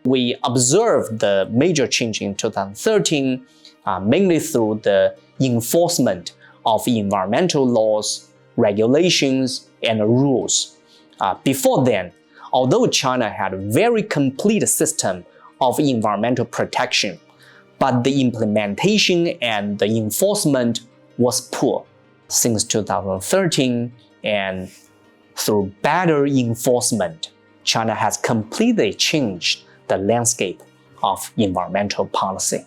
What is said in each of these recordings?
We observed the major change in 2013, mainly through the enforcement of environmental laws, regulations, and rules. Before then, although China had a very complete system of environmental protection, but the implementation and the enforcement was poor. Since 2013, and through better enforcement, China has completely changed the landscape of environmental policy.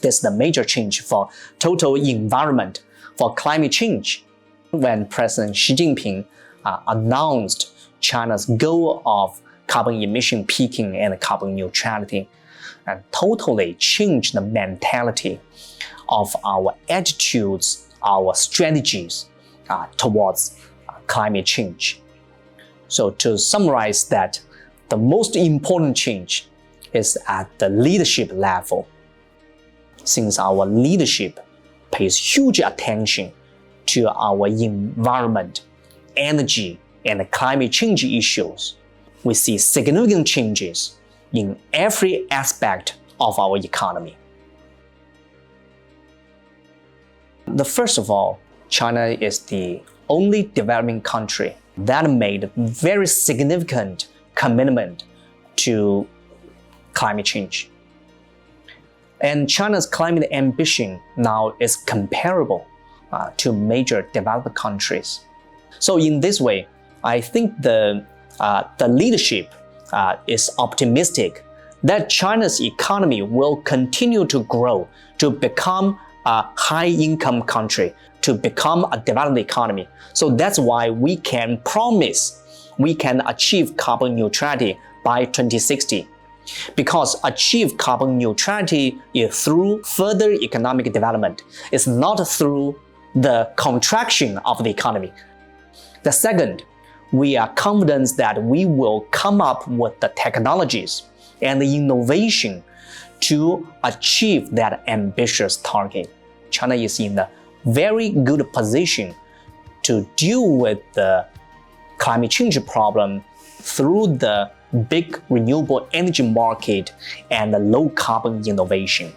This is the major change for total environment for climate change. When President Xi Jinping announced China's goal of carbon emission peaking and carbon neutrality, and totally changed the mentality of our attitudes, our strategies towards climate change. So to summarize that, the most important change is at the leadership level. Since our leadership pays huge attention to our environment, energy, and climate change issues, we see significant changes in every aspect of our economy. First of all, China is the only developing country that made very significant commitment to climate change. And China's climate ambition now is comparable to major developed countries. So in this way, I think the leadership is optimistic that China's economy will continue to grow to become a high-income country, to become a developed economy. So that's why we can promise we can achieve carbon neutrality by 2060. Because achieve carbon neutrality is through further economic development. It's not through the contraction of the economy. The second, we are confident that we will come up with the technologies and the innovation to achieve that ambitious target. China is in a very good position to deal with the climate change problem through the big renewable energy market and the low carbon innovation.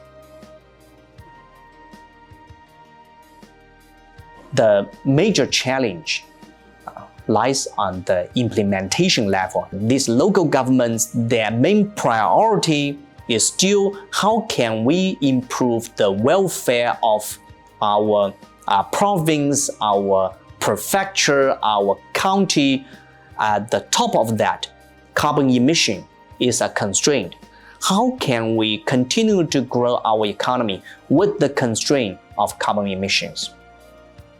The major challenge lies on the implementation level. These local governments, their main priority is still how can we improve the welfare of our province, our prefecture, our county. At the top of that, carbon emission is a constraint. How can we continue to grow our economy with the constraint of carbon emissions?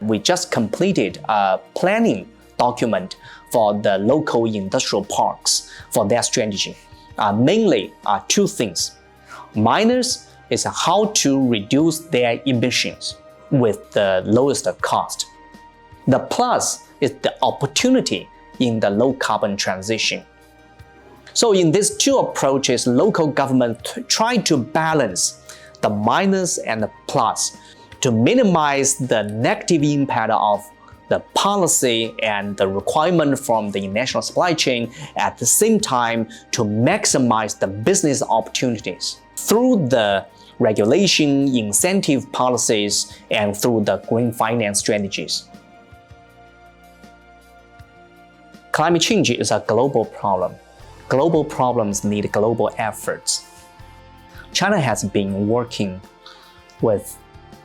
We just completed a planning document for the local industrial parks for their strategy. Mainly two things. Minus is how to reduce their emissions with the lowest cost. The plus is the opportunity in the low carbon transition. So in these two approaches, local government try to balance the minus and the plus to minimize the negative impact of the policy and the requirement from the national supply chain, at the same time to maximize the business opportunities through the regulation, incentive policies, and through the green finance strategies. Climate change is a global problem. Global problems need global efforts. China has been working with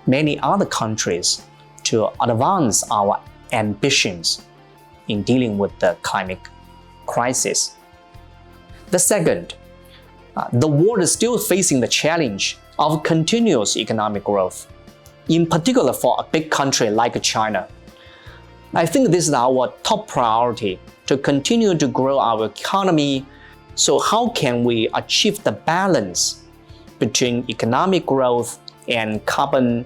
many other countries to advance our ambitions in dealing with the climate crisis. The second, the world is still facing the challenge of continuous economic growth, in particular for a big country like China. I think this is our top priority to continue to grow our economy. So how can we achieve the balance between economic growth and carbon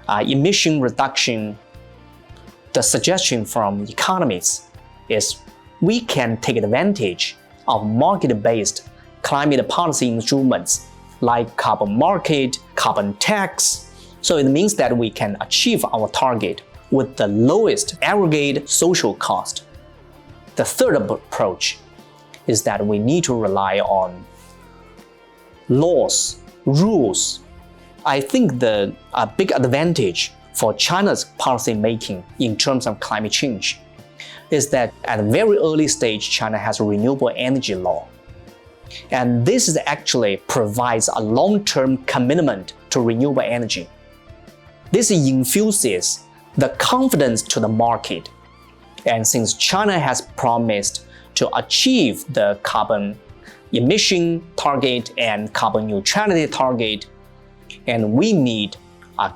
emission reduction? The suggestion from economists is we can take advantage of market-based climate policy instruments like carbon market, carbon tax. So it means that we can achieve our target with the lowest aggregate social cost. The third approach is that we need to rely on laws, rules. I think the big advantage for China's policy making in terms of climate change is that at a very early stage, China has a renewable energy law. And this is actually provides a long-term commitment to renewable energy. This infuses the confidence to the market. And since China has promised to achieve the carbon emission target and carbon neutrality target, and we need a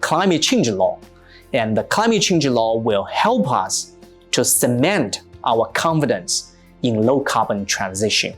climate change law. And the climate change law will help us to cement our confidence in low carbon transition.